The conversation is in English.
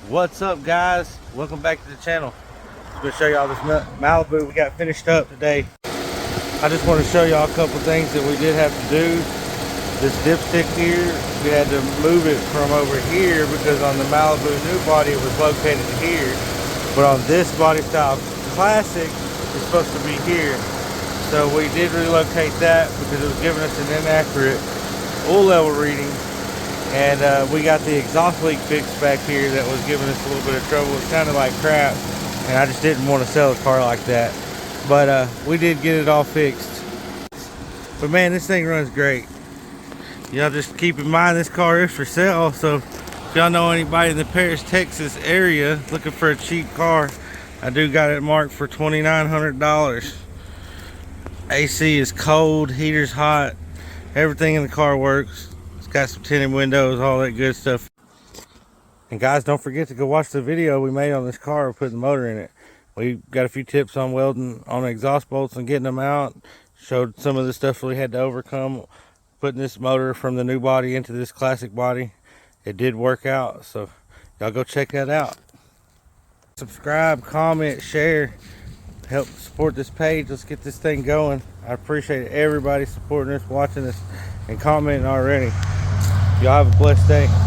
What's up, guys? Welcome back to the channel. I'm going to show y'all this Malibu we got finished up today. I just want to show y'all a couple things that we did have to do. This dipstick here, we had to move it from over here because on the Malibu new body it was located here, but on this body style classic it's supposed to be here. So we did relocate that because it was giving us an inaccurate oil level reading. And we got the exhaust leak fixed back here that was giving us a little bit of trouble. It's kind of like crap, and I just didn't want to sell a car like that. But we did get it all fixed. But man, this thing runs great. Y'all just keep in mind this car is for sale. So if y'all know anybody in the Paris, Texas area looking for a cheap car, I do got it marked for $2,900. AC is cold, heater's hot, everything in the car works. Got some tinted windows, all that good stuff. And guys, don't forget to go watch the video we made on this car putting the motor in it. We got a few tips on welding on the exhaust bolts and getting them out. Showed some of the stuff we had to overcome putting this motor from the new body into this classic body. It did work out, so y'all go check that out. Subscribe, comment, share, help support this page. Let's get this thing going. I appreciate everybody supporting us, watching us, and commenting already. Y'all have a blessed day.